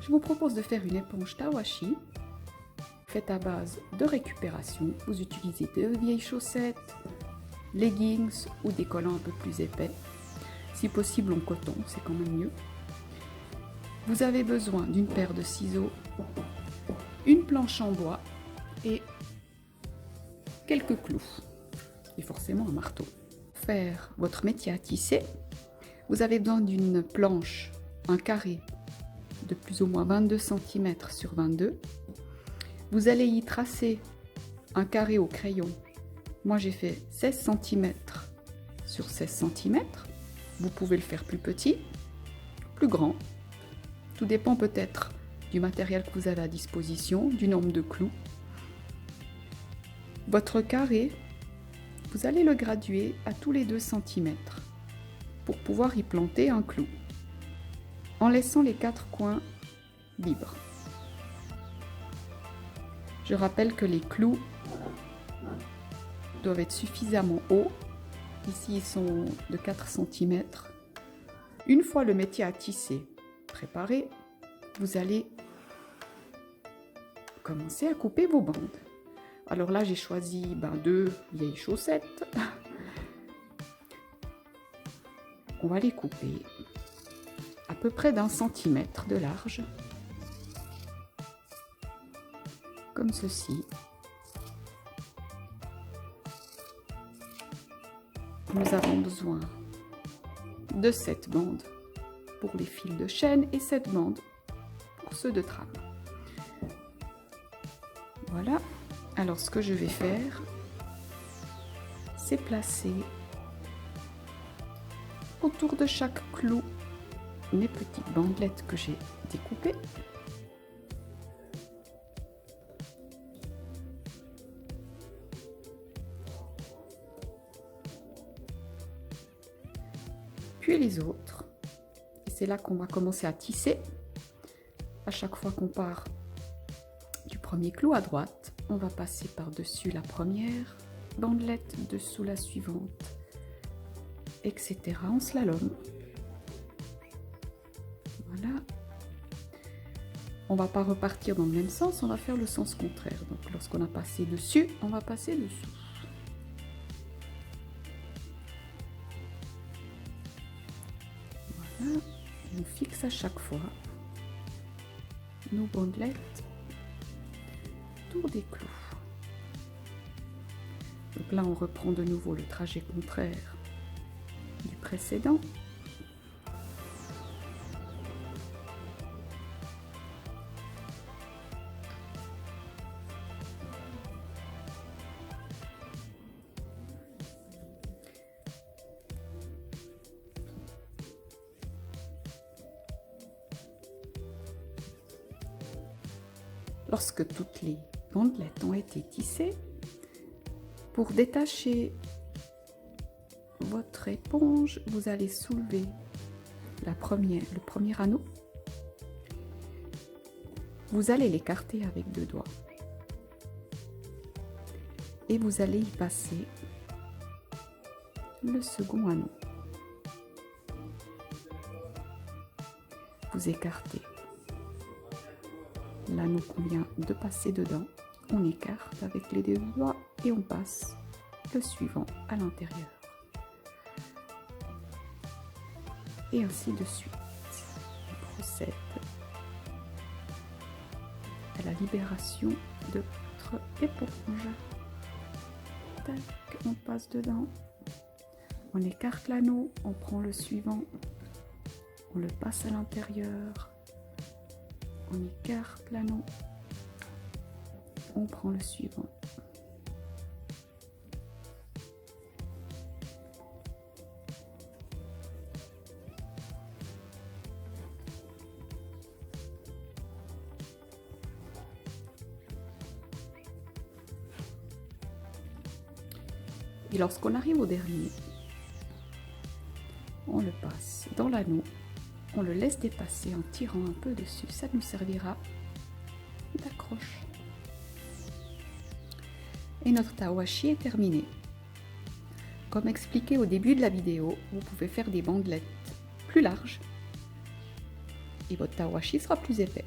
Je vous propose de faire une éponge Tawashi faite à base de récupération. Vous utilisez de vieilles chaussettes, leggings ou des collants un peu plus épais. Si possible en coton, c'est quand même mieux. Vous avez besoin d'une paire de ciseaux, une planche en bois et quelques clous. Et forcément un marteau. Pour faire votre métier à tisser, vous avez besoin d'une planche, un carré de plus ou moins 22 cm sur 22. Vous allez y tracer un carré au crayon. Moi j'ai fait 16 cm sur 16 cm. Vous pouvez le faire plus petit, plus grand. Tout dépend peut-être du matériel que vous avez à disposition, du nombre de clous. Votre carré, vous allez le graduer à tous les 2 cm pour pouvoir y planter un clou, en laissant les 4 coins libres. Je rappelle que les clous doivent être suffisamment hauts. Ici, ils sont de 4 cm. Une fois le métier à tisser préparé, vous allez commencer à couper vos bandes. Alors là, j'ai choisi 2 vieilles chaussettes. On va les couper à peu près d'1 centimètre de large, comme ceci. Nous avons besoin de 7 bandes pour les fils de chaîne et 7 bandes pour ceux de trame. Voilà. Alors ce que je vais faire, c'est placer autour de chaque clou mes petites bandelettes que j'ai découpées. Puis les autres. Et c'est là qu'on va commencer à tisser. À chaque fois qu'on part du premier clou à droite, on va passer par-dessus la première bandelette, dessous la suivante, etc. en slalom. Voilà. On va pas repartir dans le même sens, on va faire le sens contraire. Donc lorsqu'on a passé dessus, on va passer dessous. Voilà. On fixe à chaque fois nos bandelettes autour des clous. Donc là, on reprend de nouveau le trajet contraire du précédent. Lorsque toutes les bandelettes ont été tissées, pour détacher votre éponge, vous allez soulever le premier anneau. Vous allez l'écarter avec 2 doigts. Et vous allez y passer le second anneau. Vous écartez l'anneau qu'on vient de passer dedans. On écarte avec les 2 doigts et on passe le suivant à l'intérieur. Et ainsi de suite. On procède à la libération de votre éponge. Tac, on passe dedans. On écarte l'anneau, on prend le suivant. On le passe à l'intérieur. On écarte l'anneau. On prend le suivant. Et lorsqu'on arrive au dernier, on le passe dans l'anneau, on le laisse dépasser en tirant un peu dessus. Ça nous servira d'accroche. Et notre tawashi est terminé. Comme expliqué au début de la vidéo, vous pouvez faire des bandelettes plus larges et votre tawashi sera plus épais.